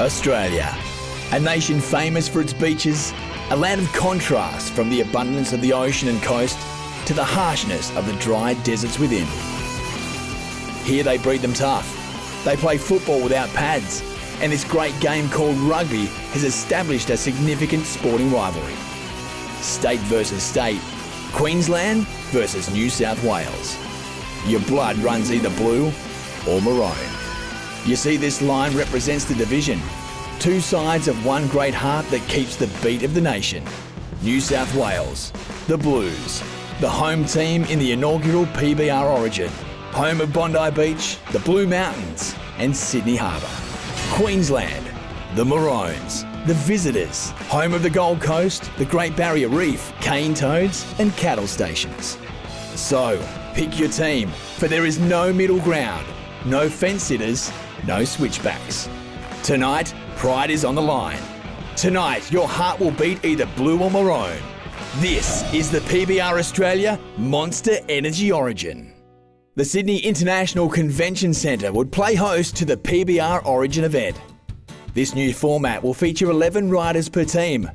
Australia, a nation famous for its beaches, a land of contrast from the abundance of the ocean and coast to the harshness of the dry deserts within. Here they breed them tough. They play football without pads, and this great game called rugby has established a significant sporting rivalry. State versus state, Queensland versus New South Wales. Your blood runs either blue or maroon. You see, this line represents the division, two sides of one great heart that keeps the beat of the nation. New South Wales, the Blues, the home team in the inaugural PBR Origin, home of Bondi Beach, the Blue Mountains and Sydney Harbour. Queensland, the Maroons, the visitors, home of the Gold Coast, the Great Barrier Reef, cane toads and cattle stations. So, pick your team, for there is no middle ground, no fence sitters, no switchbacks. Tonight, pride is on the line. Tonight, your heart will beat either blue or maroon. This is the PBR Australia Monster Energy Origin. The Sydney International Convention Centre would play host to the PBR Origin event. This new format will feature 11 riders per team,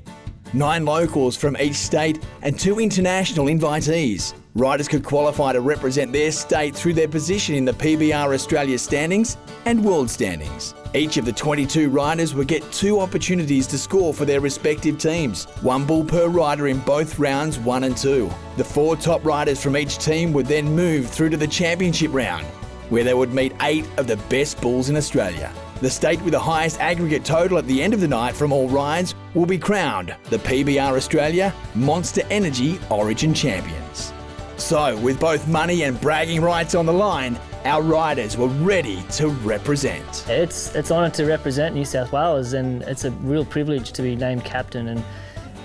9 locals from each state and 2 international invitees. Riders could qualify to represent their state through their position in the PBR Australia standings and world standings. Each of the 22 riders would get 2 opportunities to score for their respective teams, 1 bull per rider in both rounds 1 and 2. The 4 top riders from each team would then move through to the championship round, where they would meet 8 of the best bulls in Australia. The state with the highest aggregate total at the end of the night from all rides will be crowned the PBR Australia Monster Energy Origin Champions. So, with both money and bragging rights on the line, our riders were ready to represent. It's honoured to represent New South Wales, and it's a real privilege to be named captain and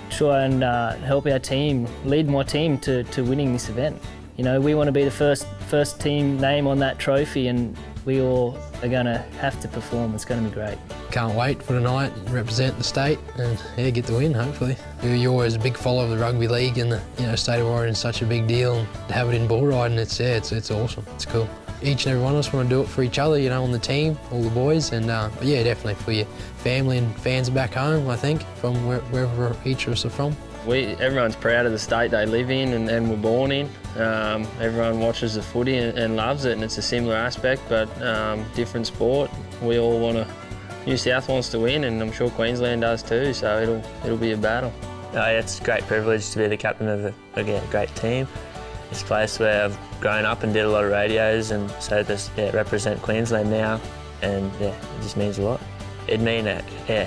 try and help our team, lead my team to winning this event. You know, we want to be the first team name on that trophy, and we all are going to have to perform. It's going to be great. Can't wait for tonight and represent the state and get the win, hopefully. You're always a big follower of the rugby league, and the state of Origin is such a big deal, and to have it in bull riding, it's awesome. It's cool. Each and every one of us want to do it for each other, on the team, all the boys, and but yeah, definitely for your family and fans back home, I think, from wherever each of us are from. Everyone's proud of the state they live in and were born in. Everyone watches the footy and loves it, and it's a similar aspect, but different sport. We all New South wants to win, and I'm sure Queensland does too, so it'll be a battle. It's a great privilege to be the captain of a great team. It's a place where I've grown up and did a lot of radios, and so to represent Queensland now, and it just means a lot. It'd mean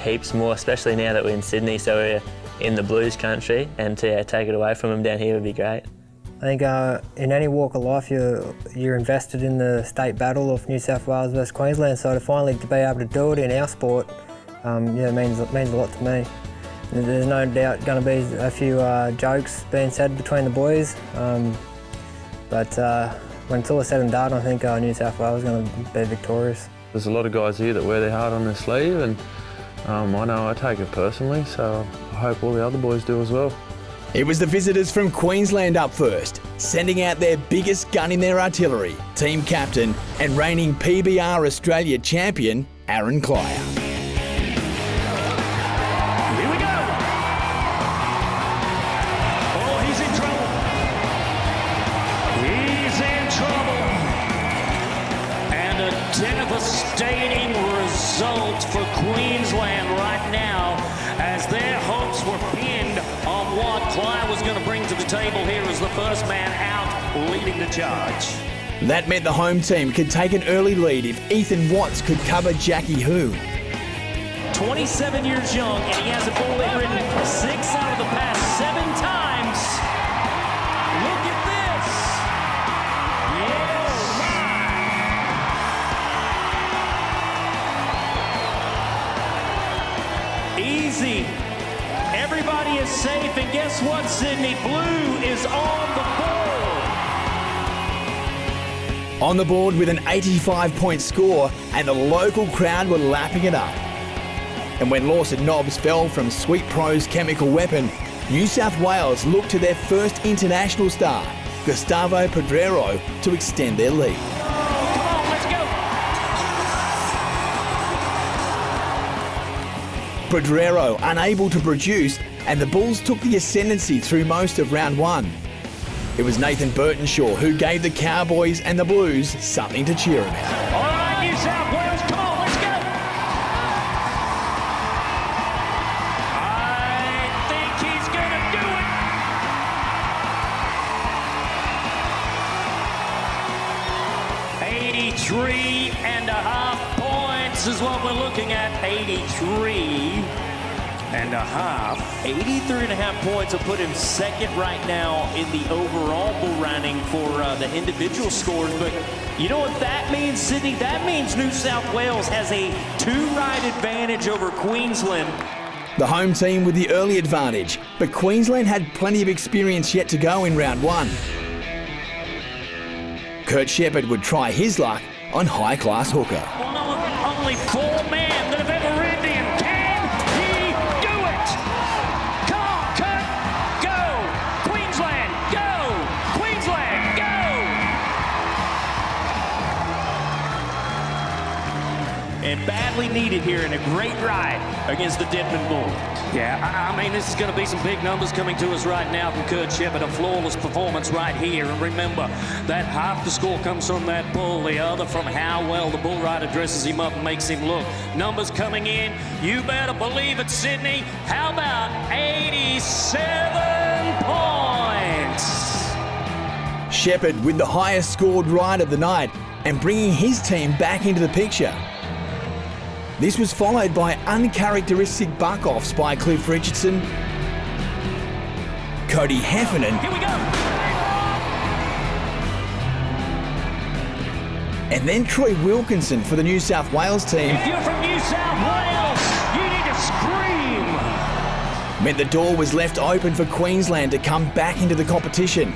heaps more, especially now that we're in Sydney, so we're in the Blues country, and to take it away from them down here would be great. I think in any walk of life you're invested in the state battle of New South Wales versus Queensland, so to finally be able to do it in our sport, it means a lot to me. There's no doubt going to be a few jokes being said between the boys, but when it's all said and done, I think New South Wales is going to be victorious. There's a lot of guys here that wear their heart on their sleeve, and I know I take it personally, so I hope all the other boys do as well. It was the visitors from Queensland up first, sending out their biggest gun in their artillery, team captain and reigning PBR Australia champion, Aaron Clier. Here we go. Oh, he's in trouble. He's in trouble. And a devastating result for Queensland right now, as their hopes were pinned on what Clier was going to bring to the table here as the first man out leading the charge. That meant the home team could take an early lead if Ethan Watts could cover Jackie Hu. 27 years young, and he has a bull they've ridden 6 out of the past 7 times. Look at this. Yes, easy. Everybody is safe, and guess what, Sydney? Blue is on the board. On the board with an 85-point score, and the local crowd were lapping it up. And when Lawson Nobbs fell from Sweet Pro's chemical weapon, New South Wales looked to their first international star, Gustavo Pedrero, to extend their lead. Pedrero unable to produce, and the Bulls took the ascendancy through most of round one. It was Nathan Burtonshaw who gave the Cowboys and the Blues something to cheer about. All right, New South Wales, come on, let's go. I think he's going to do it. 83.5 points is what we're looking at. 83.5 points will put him second right now in the overall bull ranking for the individual scores. But you know what that means, Sydney? That means New South Wales has a 2-ride advantage over Queensland. The home team with the early advantage, but Queensland had plenty of experience yet to go in round one. Kurt Shepherd would try his luck on high-class hooker. Well, no, only 4 men that have ever ridden him. Can he do it? Come on, Kurt, go! Queensland, go! Queensland, go! And badly needed here in a great ride against the Denman Bull. Yeah, I mean, this is going to be some big numbers coming to us right now from Kurt Shepherd. A flawless performance right here. And remember, that half the score comes from that bull, the other from how well the bull rider dresses him up and makes him look. Numbers coming in. You better believe it, Sydney. How about 87 points? Shepherd with the highest scored ride of the night and bringing his team back into the picture. This was followed by uncharacteristic buck-offs by Cliff Richardson, Cody Heffernan, Here we go. and then Troy Wilkinson for the New South Wales team If you're from New South Wales, you need to scream. meant the door was left open for Queensland to come back into the competition.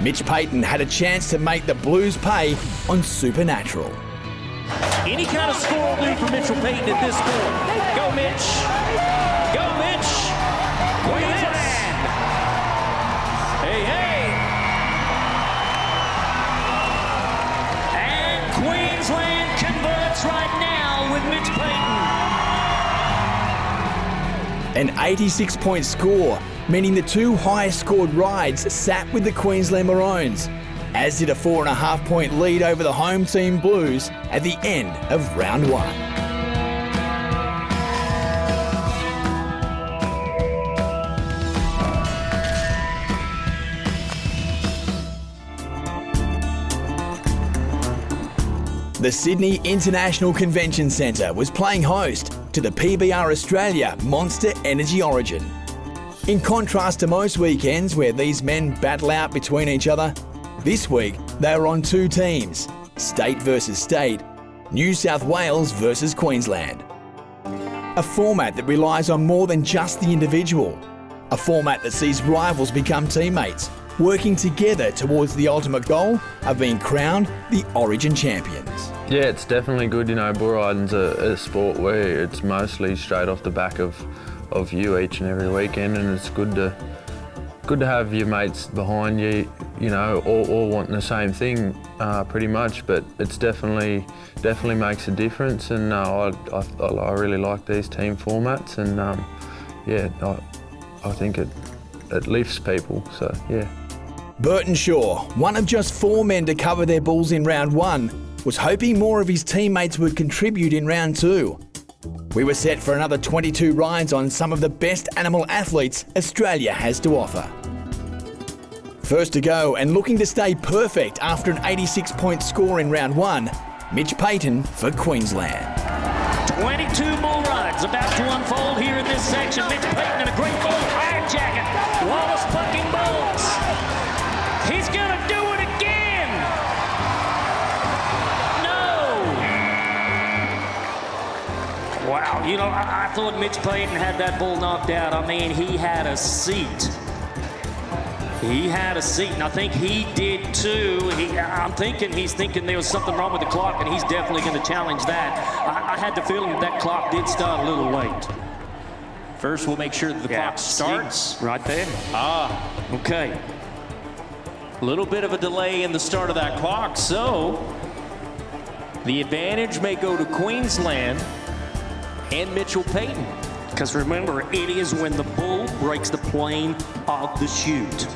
Mitch Payton had a chance to make the Blues pay on Supernatural. Any kind of score will do for Mitchell Payton at this point. Go, Mitch. Go, Mitch. Queensland. Hey, hey. And Queensland converts right now with Mitch Payton. An 86-point score, meaning the 2 highest scored rides sat with the Queensland Maroons, as did a 4.5-point lead over the home team Blues at the end of round one. The Sydney International Convention Centre was playing host to the PBR Australia Monster Energy Origin. In contrast to most weekends where these men battle out between each other, this week they were on 2 teams, state versus state, New South Wales versus Queensland. A format that relies on more than just the individual. A format that sees rivals become teammates, working together towards the ultimate goal of being crowned the Origin champions. Yeah, it's definitely good. You know, bull riding's a sport where it's mostly straight off the back of you each and every weekend, and it's good to have your mates behind you, you know, all wanting the same thing pretty much, but it's definitely makes a difference, and I really like these team formats, and yeah, I think it lifts people, so yeah. Burtonshaw, one of just 4 men to cover their bulls in round 1, was hoping more of his teammates would contribute in round 2. We were set for another 22 rides on some of the best animal athletes Australia has to offer. First to go and looking to stay perfect after an 86-point score in round 1, Mitch Payton for Queensland. 22 bull rides about to unfold here in this section. Mitch Payton in a great bull hard jacket. Wallace bucking bulls. He's going to do it again. No. Wow, you know, I thought Mitch Payton had that bull knocked out. I mean, he had a seat. He had a seat, and I think he did too. He's thinking there was something wrong with the clock, and he's definitely going to challenge that. I had the feeling that clock did start a little late. First, we'll make sure that the clock starts. Right there. Okay. A little bit of a delay in the start of that clock, so the advantage may go to Queensland and Mitchell Payton. Because remember, it is when the bull breaks the plane of the chute.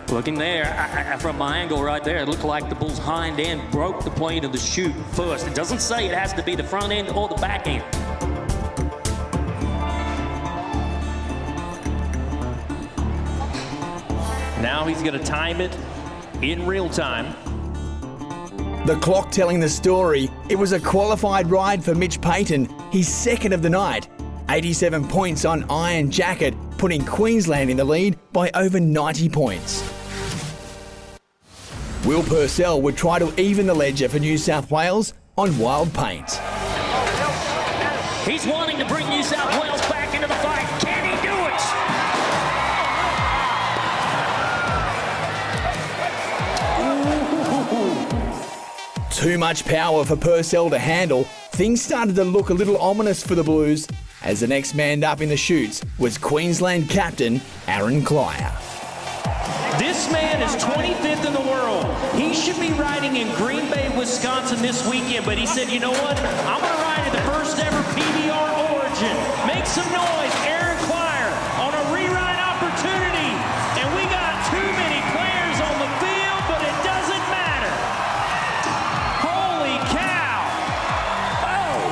Looking there, from my angle right there, it looked like the bull's hind end broke the plane of the chute first. It doesn't say it has to be the front end or the back end. Now he's going to time it in real time. The clock telling the story. It was a qualified ride for Mitch Payton, his second of the night. 87 points on Iron Jacket, putting Queensland in the lead by over 90 points. Will Purcell would try to even the ledger for New South Wales on Wild Paint. He's wanting to bring New South Wales back into the fight. Can he do it? Too much power for Purcell to handle. Things started to look a little ominous for the Blues, as the next man up in the chutes was Queensland captain Aaron Clier. This man is 25th in the world. He should be riding in Green Bay, Wisconsin this weekend, but he said, you know what? I'm going to ride in the first ever PBR Origin. Make some noise, Aaron Clier, on a reride opportunity. And we got too many players on the field, but it doesn't matter. Holy cow. Oh,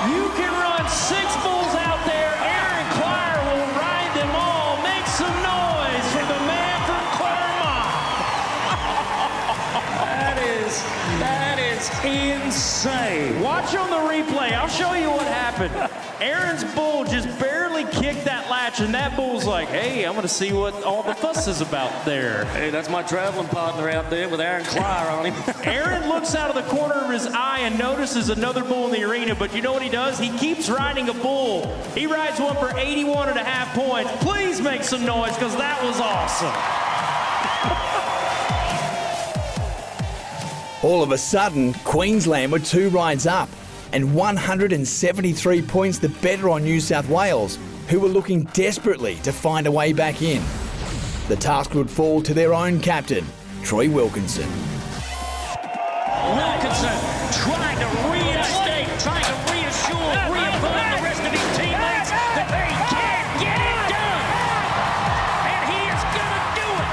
you can run 6 bulls out there. Aaron Clier will ride them all. Make some noise for the man from Claremont. That is insane. Watch on the replay. I'll show you what happened. Aaron's bull just barely kicked that latch, and that bull's like, hey, I'm going to see what all the fuss is about there. Hey, that's my traveling partner out there with Aaron Clier on him. Aaron looks out of the corner of his eye and notices another bull in the arena, but you know what he does? He keeps riding a bull. He rides one for 81.5 points. Please make some noise, because that was awesome. All of a sudden, Queensland were 2 rides up and 173 points the better on New South Wales, who were looking desperately to find a way back in. The task would fall to their own captain, Troy Wilkinson. Wilkinson trying to reinstate, trying to reassure, reaffirm the rest of his teammates that they can get it done. And he is going to do it.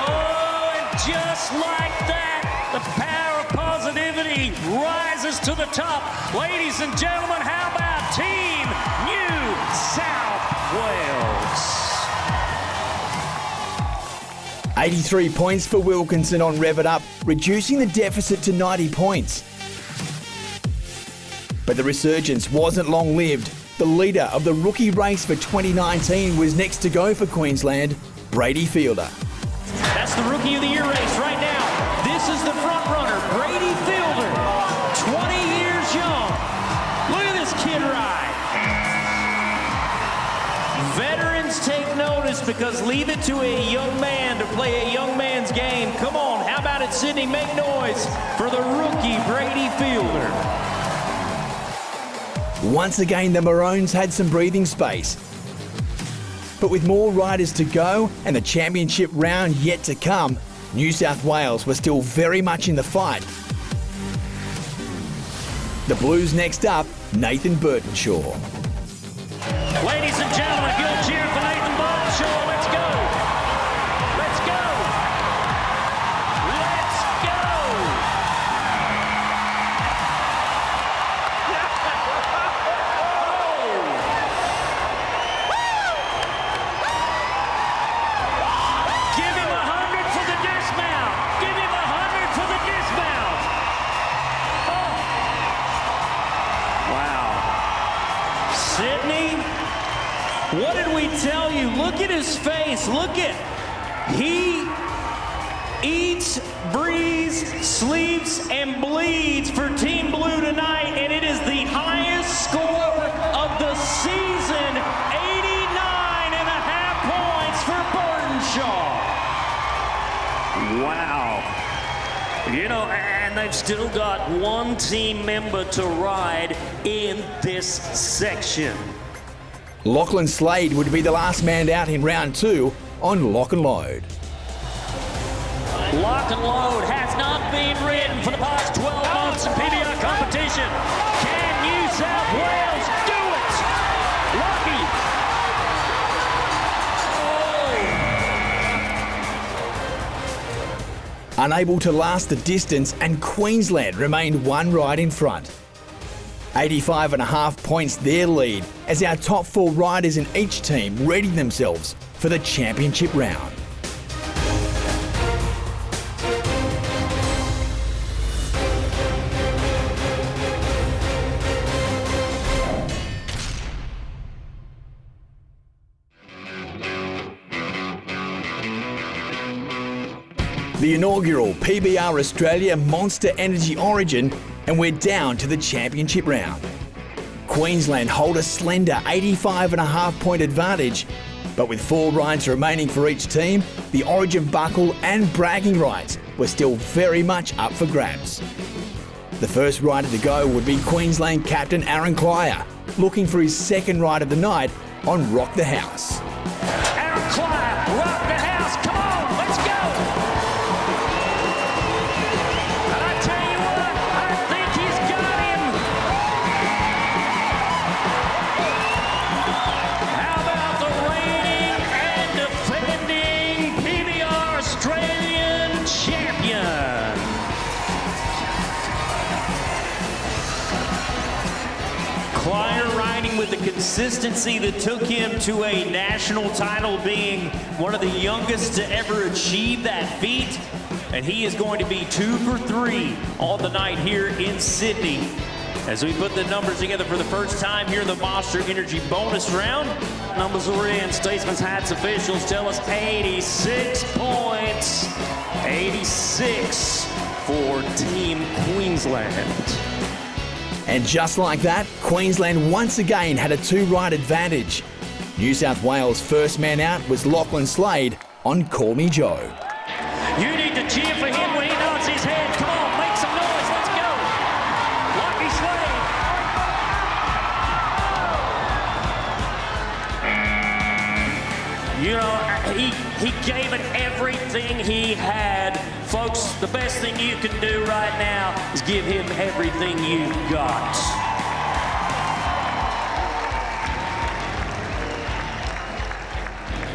Oh, and just like that, the power of positivity rises to the top. Ladies and gentlemen, how about Team New South Wales? 83 points for Wilkinson on Rev It Up, reducing the deficit to 90 points. But the resurgence wasn't long-lived. The leader of the rookie race for 2019 was next to go for Queensland, Brady Fielder. That's the Rookie of the Year race right now. This is the front runner, Brady Fielder, 20 years young. Look at this kid ride. Veterans take notice, because leave it to a young man to play a young man's game. Come on, how about it, Sydney? Make noise for the rookie, Brady Fielder. Once again, the Maroons had some breathing space. But with more riders to go and the championship round yet to come, New South Wales were still very much in the fight. The Blues next up, Nathan Burtonshaw. Ladies and gentlemen, if you'll cheer for Nathan Burtonshaw, let's go. Let's go. Let's go. Give him 100 for the dismount. Give him 100 for the dismount. Oh. Wow. Sydney, what did we tell you? Look at his face. Look at, he eats, breathes, sleeps, and bleeds for Team Blue tonight, and it is the highest score of the season, 89.5 points for Burtonshaw. Wow. You know, and they've still got one team member to ride in this section. Lachlan Slade would be the last man out in round 2 on Lock and Load. Lock and Load has not been ridden for the past 12 months in PBR competition. competition. Can New South Wales do it? Lucky. Unable to last the distance, and Queensland remained one ride in front. 85.5 points their lead as our top 4 riders in each team readied themselves for the championship round. The inaugural PBR Australia Monster Energy Origin, and we're down to the championship round. Queensland hold a slender 85.5 point advantage, but with 4 rides remaining for each team, the Origin buckle and bragging rights were still very much up for grabs. The first rider to go would be Queensland captain Aaron Clier, looking for his second ride of the night on Rock the House. Aaron Clier, rock the house. Come on, let's go. And I tell you what, I think he's got him. How about the reigning and defending PBR Australian champion? Clier riding with the consistency that took him to a national title, being one of the youngest to ever achieve that feat. And he is going to be 2 for 3 on the night here in Sydney. As we put the numbers together for the first time here in the Monster Energy bonus round. Numbers are in. Statesman's Hats officials tell us 86 points. 86 for Team Queensland. And just like that, Queensland once again had a 2-ride advantage. New South Wales' first man out was Lachlan Slade on Call Me Joe. You need to cheer for him when he nods his head. Come on, make some noise. Let's go. Lucky Slade. You know, he gave it everything he had. Folks, the best thing you can do right now is give him everything you've got.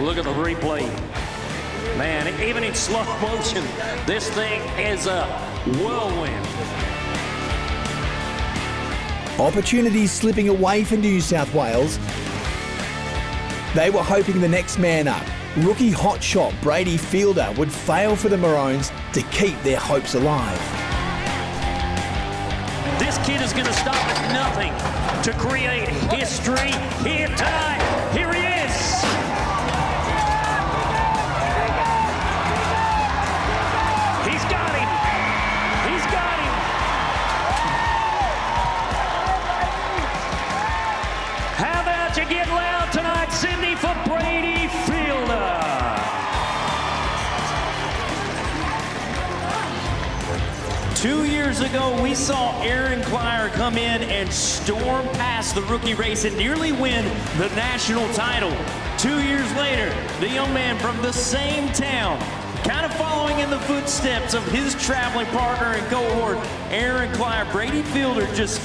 Look at the replay. Man, even in slow motion, this thing is a whirlwind. Opportunities slipping away for New South Wales. They were hoping the next man up, rookie hotshot Brady Fielder, would fail for the Maroons to keep their hopes alive. This kid is going to stop at nothing to create history here tonight. Here he is. He's got him. He's got him. How about you get loud tonight, Sydney, for Brady Fielder? 2 years ago, we saw Aaron Clier come in and storm past the rookie race and nearly win the national title. 2 years later, the young man from the same town, kind of following in the footsteps of his traveling partner and cohort, Aaron Clier, Brady Fielder, just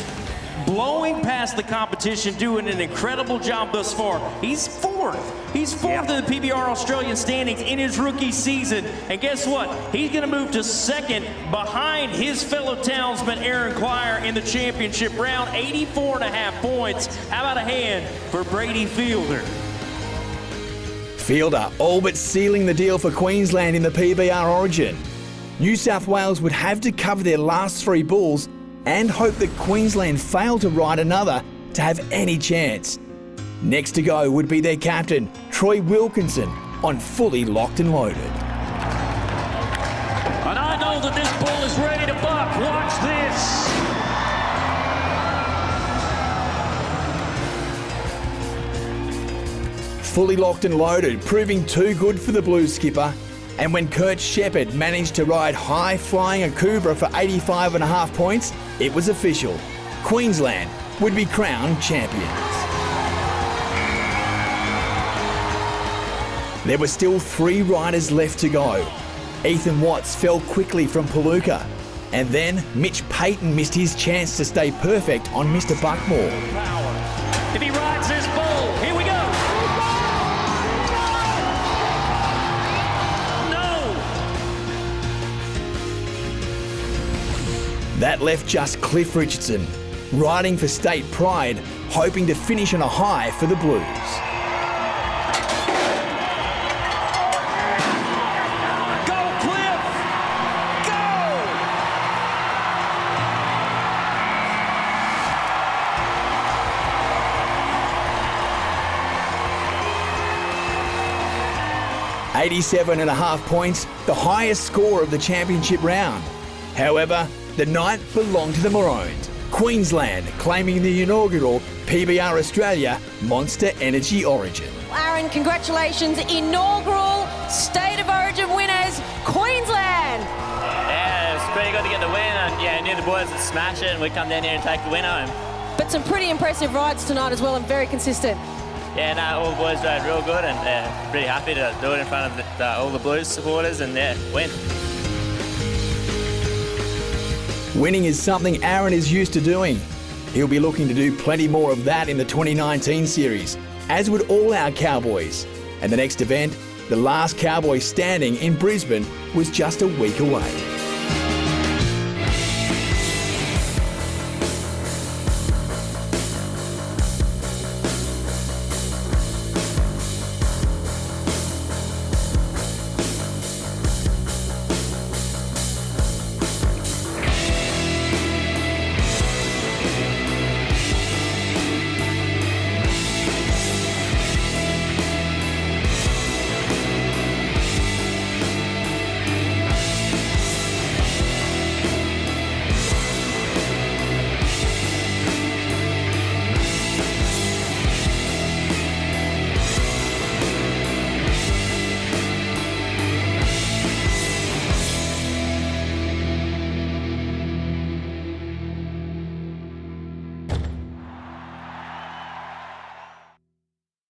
blowing past the competition, doing an incredible job thus far. He's fourth. He's fourth in the PBR Australian standings in his rookie season. And guess what? He's going to move to second behind his fellow townsman Aaron Clier in the championship round. 84.5 points. How about a hand for Brady Fielder? Fielder all but sealing the deal for Queensland in the PBR Origin. New South Wales would have to cover their last 3 bulls and hope that Queensland fail to ride another to have any chance. Next to go would be their captain, Troy Wilkinson, on Fully Locked and Loaded. And I know that this bull is ready to buck. Watch this. Fully Locked and Loaded, proving too good for the Blues skipper. And when Kurt Shepherd managed to ride high-flying Akubra for 85.5 points, it was official. Queensland would be crowned champions. There were still 3 riders left to go. Ethan Watts fell quickly from Palooka. And then Mitch Payton missed his chance to stay perfect on Mr. Buckmore. Power. If he rides this bull, here we go. No. That left just Cliff Richardson, riding for state pride, hoping to finish on a high for the Blues. Go. 87.5 points, the highest score of the championship round. However, the night belonged to the Maroons, Queensland claiming the inaugural PBR Australia Monster Energy Origin. Aaron, congratulations, inaugural State of Origin winners, Queensland! Yeah, it was pretty good to get the win, and yeah, I knew the boys would smash it, and we'd come down here and take the win home. But some pretty impressive rides tonight as well, and very consistent. Yeah, no, all the boys rode real good, and pretty happy to do it in front of all the Blues supporters, and yeah, win. Winning is something Aaron is used to doing. He'll be looking to do plenty more of that in the 2019 series, as would all our Cowboys. And the next event, the last Cowboy standing in Brisbane, was just a week away.